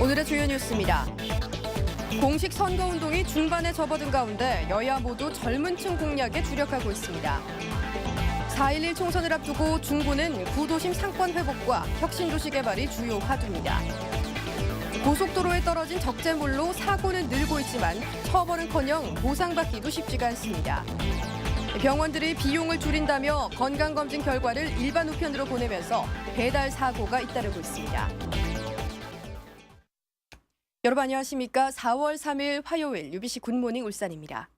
오늘의 주요 뉴스입니다. 공식 선거운동이 중반에 접어든 가운데 여야 모두 젊은 층 공략에 주력하고 있습니다. 4.11 총선을 앞두고 중구는 구도심 상권 회복과 혁신도시 개발이 주요 화두입니다. 고속도로에 떨어진 적재물로 사고는 늘고 있지만 처벌은커녕 보상받기도 쉽지가 않습니다. 병원들이 비용을 줄인다며 건강검진 결과를 일반 우편으로 보내면서 배달 사고가 잇따르고 있습니다. 여러분 안녕하십니까? 4월 3일 화요일 UBC 굿모닝 울산입니다.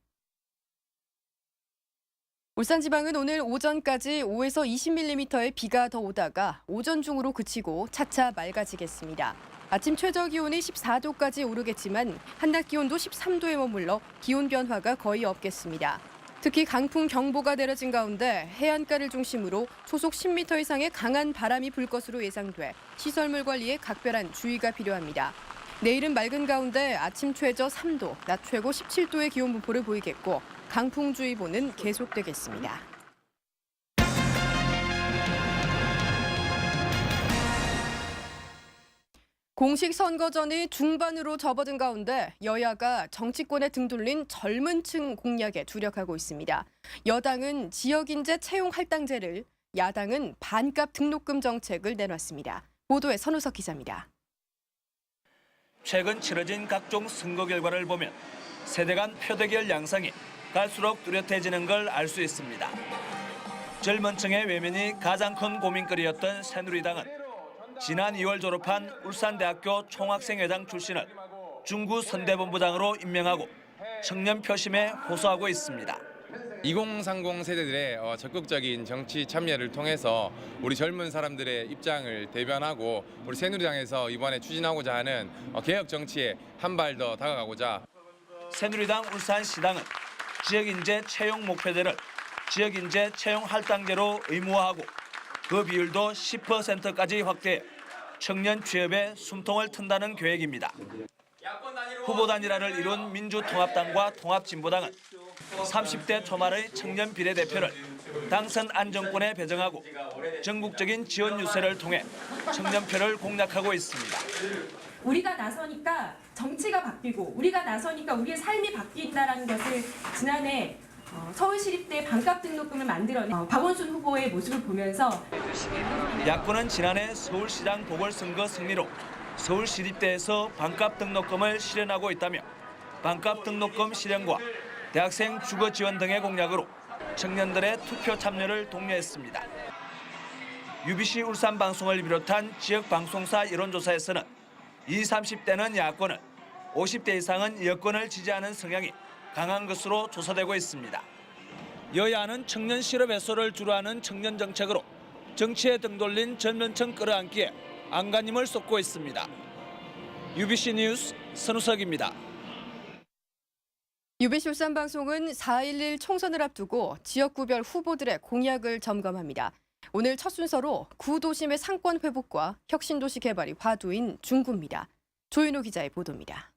울산지방은 오늘 오전까지 5에서 20mm의 비가 더 오다가 오전 중으로 그치고 차차 맑아지겠습니다. 아침 최저 기온이 14도까지 오르겠지만 한낮 기온도 13도에 머물러 기온 변화가 거의 없겠습니다. 특히 강풍 경보가 내려진 가운데 해안가를 중심으로 초속 10m 이상의 강한 바람이 불 것으로 예상돼 시설물 관리에 각별한 주의가 필요합니다. 내일은 맑은 가운데 아침 최저 3도, 낮 최고 17도의 기온 분포를 보이겠고 강풍주의보는 계속되겠습니다. 공식 선거전이 중반으로 접어든 가운데 여야가 정치권에 등돌린 젊은 층 공략에 주력하고 있습니다. 여당은 지역인재 채용 할당제를, 야당은 반값 등록금 정책을 내놨습니다. 보도에 선우석 기자입니다. 최근 치러진 각종 선거 결과를 보면 세대 간 표대결 양상이 갈수록 뚜렷해지는 걸 알 수 있습니다. 젊은 층의 외면이 가장 큰 고민거리였던 새누리당은 지난 2월 졸업한 울산대학교 총학생회장 출신을 중구 선대본부장으로 임명하고 청년 표심에 호소하고 있습니다. 2030 세대들의 적극적인 정치 참여를 통해서 우리 젊은 사람들의 입장을 대변하고 우리 새누리당에서 이번에 추진하고자 하는 개혁 정치에 한 발 더 다가가고자. 새누리당 울산시당은 지역인재 채용 목표제를 지역인재 채용 할당제로 의무화하고 그 비율도 10%까지 확대해 청년 취업에 숨통을 튼다는 계획입니다. 후보 단일화를 이룬 민주통합당과 통합진보당은 30대 초말의 청년 비례대표를 당선 안정권에 배정하고 전국적인 지원 유세를 통해 청년표를 공략하고 있습니다. 우리가 나서니까 정치가 바뀌고 우리가 나서니까 우리의 삶이 바뀐다는 것을 지난해 서울시립대 반값 등록금을 만들어낸 박원순 후보의 모습을 보면서 야권은 지난해 서울시장 보궐선거 승리로 서울시립대에서 반값 등록금을 실현하고 있다며 반값 등록금 실현과 대학생 주거 지원 등의 공약으로 청년들의 투표 참여를 독려했습니다. UBC 울산 방송을 비롯한 지역 방송사 여론조사에서는 20, 30대는 야권을, 50대 이상은 여권을 지지하는 성향이 강한 것으로 조사되고 있습니다. 여야는 청년 실업 해소를 주로 하는 청년 정책으로 정치에 등돌린 젊은층 끌어안기에 안간힘을 쏟고 있습니다. UBC 뉴스 선우석입니다. UBC 울산 방송은 4.11 총선을 앞두고 지역구별 후보들의 공약을 점검합니다. 오늘 첫 순서로 구도심의 상권 회복과 혁신도시 개발이 화두인 중구입니다. 조윤호 기자의 보도입니다.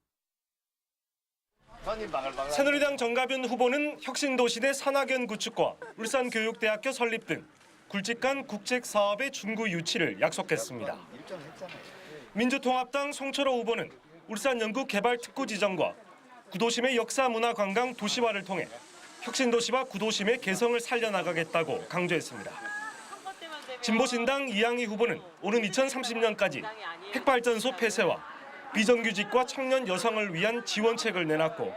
새누리당 정가변 후보는 혁신도시대 산학연 구축과 울산교육대학교 설립 등 굵직한 국책 사업의 중구 유치를 약속했습니다. 민주통합당 송철호 후보는 울산 영구 개발 특구 지정과 구도심의 역사 문화 관광 도시화를 통해 혁신도시와 구도심의 개성을 살려나가겠다고 강조했습니다. 진보신당 이양희 후보는 오는 2030년까지 핵발전소 폐쇄와 비정규직과 청년 여성을 위한 지원책을 내놨고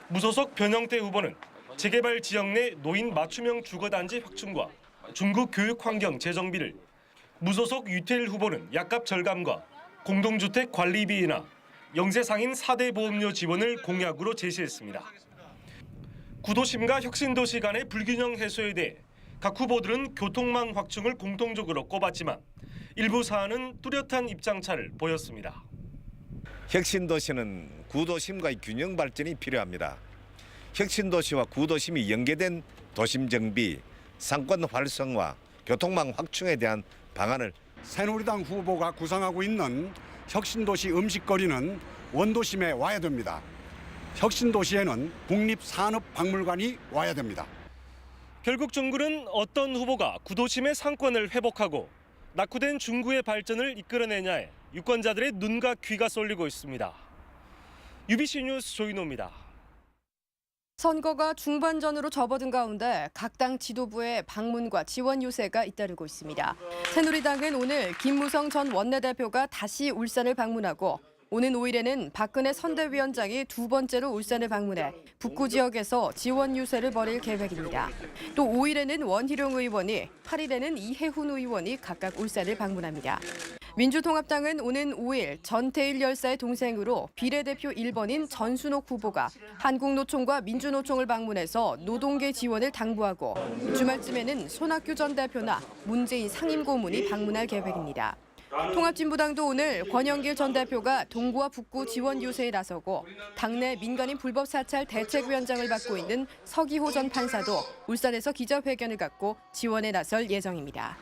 무소속 변형태 후보는 재개발 지역 내 노인 맞춤형 주거단지 확충과 중구 교육환경 재정비를, 무소속 유태일 후보는 약값 절감과 공동주택 관리비 인하, 영세 상인 4대 보험료 지원을 공약으로 제시했습니다. 구도심과 혁신도시 간의 불균형 해소에 대해 각 후보들은 교통망 확충을 공통적으로 꼽았지만 일부 사안은 뚜렷한 입장차를 보였습니다. 혁신도시는 구도심과의 균형 발전이 필요합니다. 혁신도시와 구도심이 연계된 도심 정비, 상권 활성화, 교통망 확충에 대한 방안을 새누리당 후보가 구상하고 있는 혁신도시 음식거리는 원도심에 와야 됩니다. 혁신도시에는 국립산업박물관이 와야 됩니다. 결국 중구는 어떤 후보가 구도심의 상권을 회복하고 낙후된 중구의 발전을 이끌어내냐에 유권자들의 눈과 귀가 쏠리고 있습니다. UBC 뉴스 조인호입니다. 선거가 중반전으로 접어든 가운데 각 당 지도부의 방문과 지원 요새가 잇따르고 있습니다. 새누리당은 오늘 김무성 전 원내대표가 다시 울산을 방문하고 오는 5일에는 박근혜 선대위원장이 두 번째로 울산을 방문해 북구 지역에서 지원 유세를 벌일 계획입니다. 또 5일에는 원희룡 의원이, 8일에는 이해훈 의원이 각각 울산을 방문합니다. 민주통합당은 오는 5일 전태일 열사의 동생으로 비례대표 1번인 전순옥 후보가 한국노총과 민주노총을 방문해서 노동계 지원을 당부하고 주말쯤에는 손학규 전 대표나 문재인 상임고문이 방문할 계획입니다. 통합진보당도 오늘 권영길 전 대표가 동구와 북구 지원 유세에 나서고 당내 민간인 불법 사찰 대책위원장을 맡고 있는 서기호 전 판사도 울산에서 기자회견을 갖고 지원에 나설 예정입니다.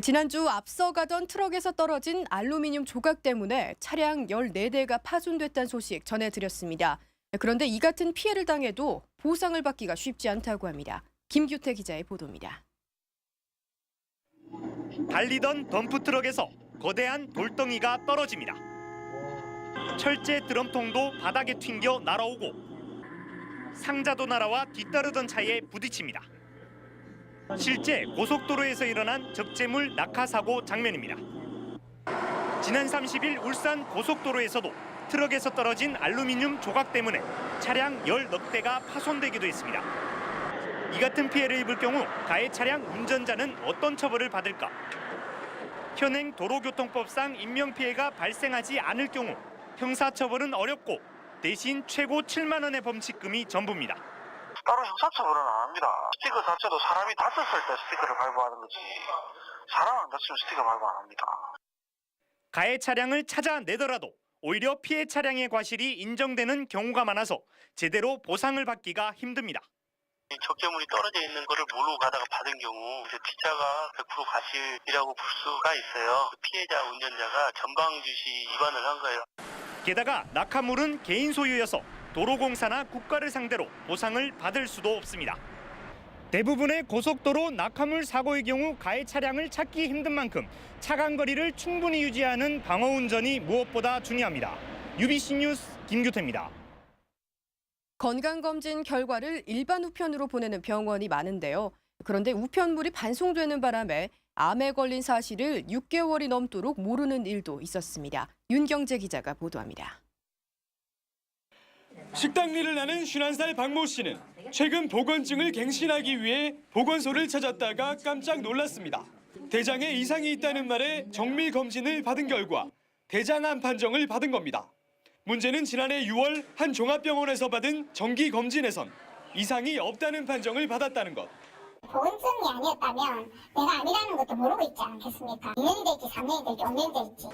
지난주 앞서가던 트럭에서 떨어진 알루미늄 조각 때문에 차량 14대가 파손됐다는 소식 전해드렸습니다. 그런데 이 같은 피해를 당해도 보상을 받기가 쉽지 않다고 합니다. 김규태 기자의 보도입니다. 달리던 덤프트럭에서 거대한 돌덩이가 떨어집니다. 철제 드럼통도 바닥에 튕겨 날아오고 상자도 날아와 뒤따르던 차에 부딪힙니다. 실제 고속도로에서 일어난 적재물 낙하 사고 장면입니다. 지난 30일 울산 고속도로에서도 트럭에서 떨어진 알루미늄 조각 때문에 차량 10넉 대가 파손되기도 했습니다. 이 같은 피해를 입을 경우 가해 차량 운전자는 어떤 처벌을 받을까? 현행 도로교통법상 인명피해가 발생하지 않을 경우 형사처벌은 어렵고 대신 최고 7만 원의 범칙금이 전부입니다. 따로 형사처벌은 안 합니다. 스티커 자체도 사람이 다쳤을 때 스티커를 발부하는 거지 사람 안 다치면 스티커 발부 안 합니다. 가해 차량을 찾아내더라도 오히려 피해 차량의 과실이 인정되는 경우가 많아서 제대로 보상을 받기가 힘듭니다. 적재물이 떨어져 있는 거를 모르고 가다가 받은 경우 피자가 100% 과실이라고 볼 수가 있어요. 피해자 운전자가 전방주시 위반을 한 거예요. 게다가 낙하물은 개인 소유여서 도로공사나 국가를 상대로 보상을 받을 수도 없습니다. 대부분의 고속도로 낙하물 사고의 경우 가해 차량을 찾기 힘든 만큼 차간 거리를 충분히 유지하는 방어운전이 무엇보다 중요합니다. UBC 뉴스 김규태입니다. 건강검진 결과를 일반 우편으로 보내는 병원이 많은데요. 그런데 우편물이 반송되는 바람에 암에 걸린 사실을 6개월이 넘도록 모르는 일도 있었습니다. 윤경재 기자가 보도합니다. 식당 일을 하는 51살 박모 씨는 최근 보건증을 갱신하기 위해 보건소를 찾았다가 깜짝 놀랐습니다. 대장에 이상이 있다는 말에 정밀 검진을 받은 결과 대장암 판정을 받은 겁니다. 문제는 지난해 6월 한 종합병원에서 받은 정기 검진에선 이상이 없다는 판정을 받았다는 것. 보건증이 아니었다면 내가 아니라는 것도 모르고 있지 않겠습니까? 2년이 될지 3년이 될지 5년이 될지.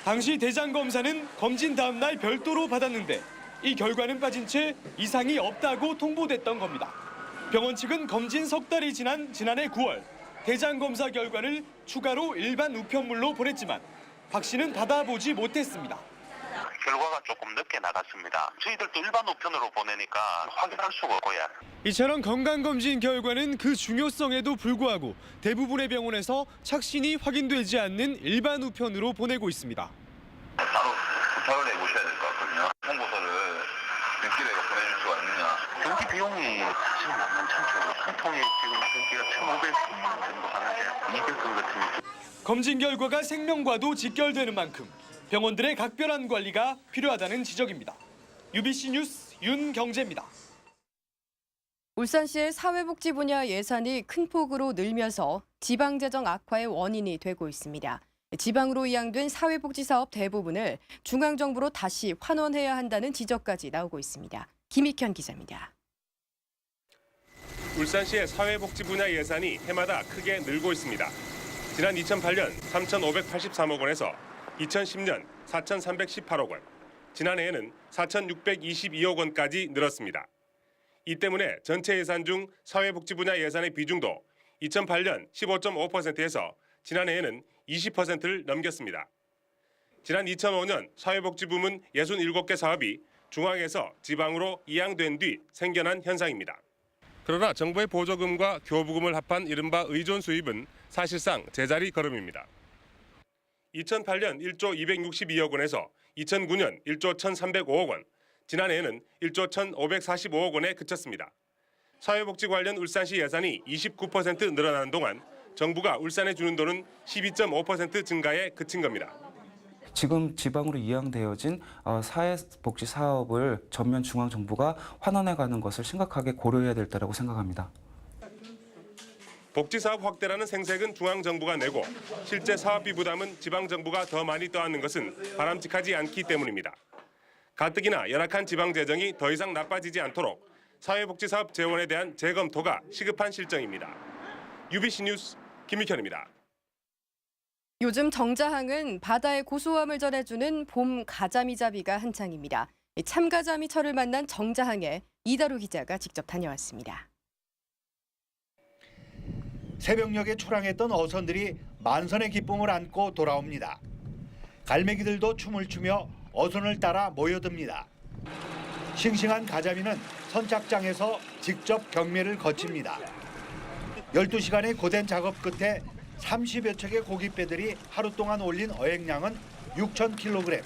당시 대장 검사는 검진 다음 날 별도로 받았는데 이 결과는 빠진 채 이상이 없다고 통보됐던 겁니다. 병원 측은 검진 석 달이 지난 지난해 9월 대장 검사 결과를 추가로 일반 우편물로 보냈지만 박 씨는 받아보지 못했습니다. 결과가 조금 늦게 나갔습니다. 저희들도 일반 우편으로 보내니까 확인할 수가 없고요. 이처럼 건강검진 결과는 그 중요성에도 불구하고 대부분의 병원에서 착신이 확인되지 않는 일반 우편으로 보내고 있습니다. 바로 부탁을 해보셔야 될 것 같거든요. 홍보서를 몇 개가 보내줄 수가 있느냐. 전기 비용이 사실 만만찮죠. 한 통에 지금 전기가 1,500원 정도 하는데 200원 같은 경우. 검진 결과가 생명과도 직결되는 만큼 병원들의 각별한 관리가 필요하다는 지적입니다. UBC 뉴스 윤경재입니다. 울산시의 사회복지 분야 예산이 큰 폭으로 늘면서 지방재정 악화의 원인이 되고 있습니다. 지방으로 이양된 사회복지 사업 대부분을 중앙정부로 다시 환원해야 한다는 지적까지 나오고 있습니다. 김익현 기자입니다. 울산시의 사회복지 분야 예산이 해마다 크게 늘고 있습니다. 지난 2008년 3,583억 원에서 2010년 4,318억 원, 지난해에는 4,622억 원까지 늘었습니다. 이 때문에 전체 예산 중 사회복지 분야 예산의 비중도 2008년 15.5%에서 지난해에는 20%를 넘겼습니다. 지난 2005년 사회복지 부문 67개 사업이 중앙에서 지방으로 이양된 뒤 생겨난 현상입니다. 그러나 정부의 보조금과 교부금을 합한 이른바 의존 수입은 사실상 제자리 걸음입니다. 2008년 1조 262억 원에서 2009년 1조 1,305억 원, 지난해에는 1조 1,545억 원에 그쳤습니다. 사회복지 관련 울산시 예산이 29% 늘어나는 동안 정부가 울산에 주는 돈은 12.5% 증가에 그친 겁니다. 지금 지방으로 이양되어진 사회복지 사업을 전면 중앙정부가 환원해가는 것을 심각하게 고려해야 될 때라고 생각합니다. 복지사업 확대라는 생색은 중앙정부가 내고 실제 사업비 부담은 지방정부가 더 많이 떠안는 것은 바람직하지 않기 때문입니다. 가뜩이나 열악한 지방재정이 더 이상 나빠지지 않도록 사회복지사업 재원에 대한 재검토가 시급한 실정입니다. UBC 뉴스 김익현입니다. 요즘 정자항은 바다의 고소함을 전해주는 봄 가자미잡이가 한창입니다. 참가자미철을 만난 정자항에 이다루 기자가 직접 다녀왔습니다. 새벽녘에 출항했던 어선들이 만선의 기쁨을 안고 돌아옵니다. 갈매기들도 춤을 추며 어선을 따라 모여듭니다. 싱싱한 가자미는 선착장에서 직접 경매를 거칩니다. 12시간의 고된 작업 끝에 30여 척의 고깃배들이 하루 동안 올린 어획량은 6,000kg.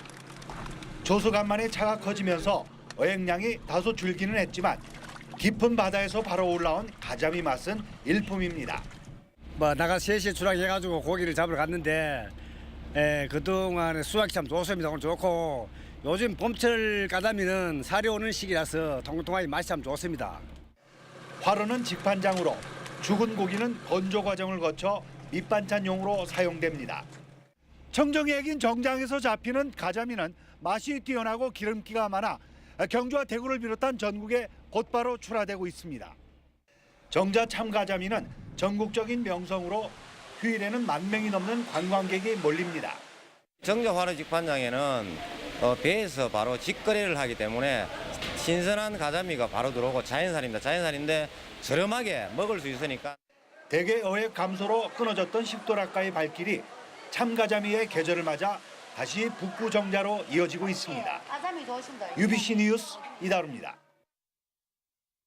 조수간만에 차가 커지면서 어획량이 다소 줄기는 했지만 깊은 바다에서 바로 올라온 가자미 맛은 일품입니다. 나가 3시에 출항해가지고 고기를 잡으러 갔는데 그동안에 수확이 참 좋습니다. 오늘 좋고 요즘 봄철 가자미는 살이 오는 시기라서 통통하니 맛이 참 좋습니다. 화로는 직판장으로, 죽은 고기는 건조 과정을 거쳐 밑반찬용으로 사용됩니다. 청정이 액인 정장에서 잡히는 가자미는 맛이 뛰어나고 기름기가 많아 경주와 대구를 비롯한 전국에 곧바로 출하되고 있습니다. 정자 참가자미는 전국적인 명성으로 휴일에는 10,000명이 넘는 관광객이 몰립니다. 정자 화로 직판장에는 배에서 바로 직거래를 하기 때문에 신선한 가자미가 바로 들어오고 자연산입니다. 자연산인데 저렴하게 먹을 수 있으니까. 대게 어획 감소로 끊어졌던 식도락가의 발길이 참가자미의 계절을 맞아 다시 북구 정자로 이어지고 있습니다. UBC 뉴스 이다루입니다.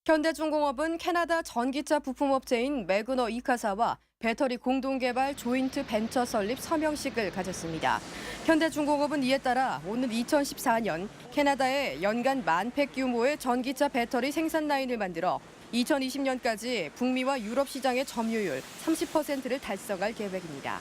현대중공업은 캐나다 전기차 부품업체인 매그너 이카사와 배터리 공동개발 조인트 벤처 설립 서명식을 가졌습니다. 현대중공업은 이에 따라 오는 2014년 캐나다에 연간 10,000팩 규모의 전기차 배터리 생산 라인을 만들어 2020년까지 북미와 유럽 시장의 점유율 30%를 달성할 계획입니다.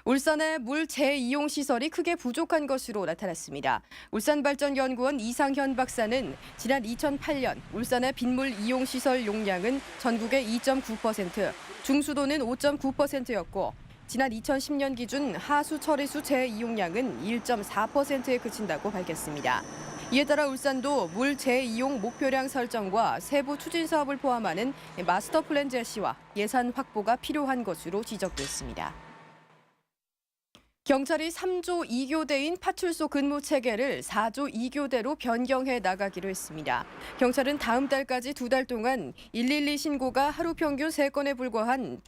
울산의 물 재이용 시설이 크게 부족한 것으로 나타났습니다. 울산발전연구원 이상현 박사는 지난 2008년 울산의 빗물 이용 시설 용량은 전국의 2.9%, 중수도는 5.9%였고 지난 2010년 기준 하수 처리수 재이용량은 1.4%에 그친다고 밝혔습니다. 이에 따라 울산도 물 재이용 목표량 설정과 세부 추진 사업을 포함하는 마스터 플랜 제시와 예산 확보가 필요한 것으로 지적됐습니다. 경찰이 3조 2교대인 파출소 근무 체계를 4조 2교대로 변경해 나가기로 했습니다. 경찰은 다음 달까지 2달 동안 112 신고가 하루 평균 3건에 불과한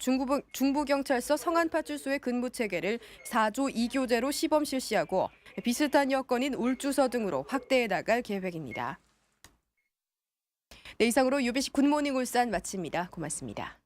중부경찰서 성안파출소의 근무 체계를 4조 2교대로 시범 실시하고 비슷한 여건인 울주서 등으로 확대해 나갈 계획입니다. 네, 이상으로 UBC 굿모닝 울산 마칩니다. 고맙습니다.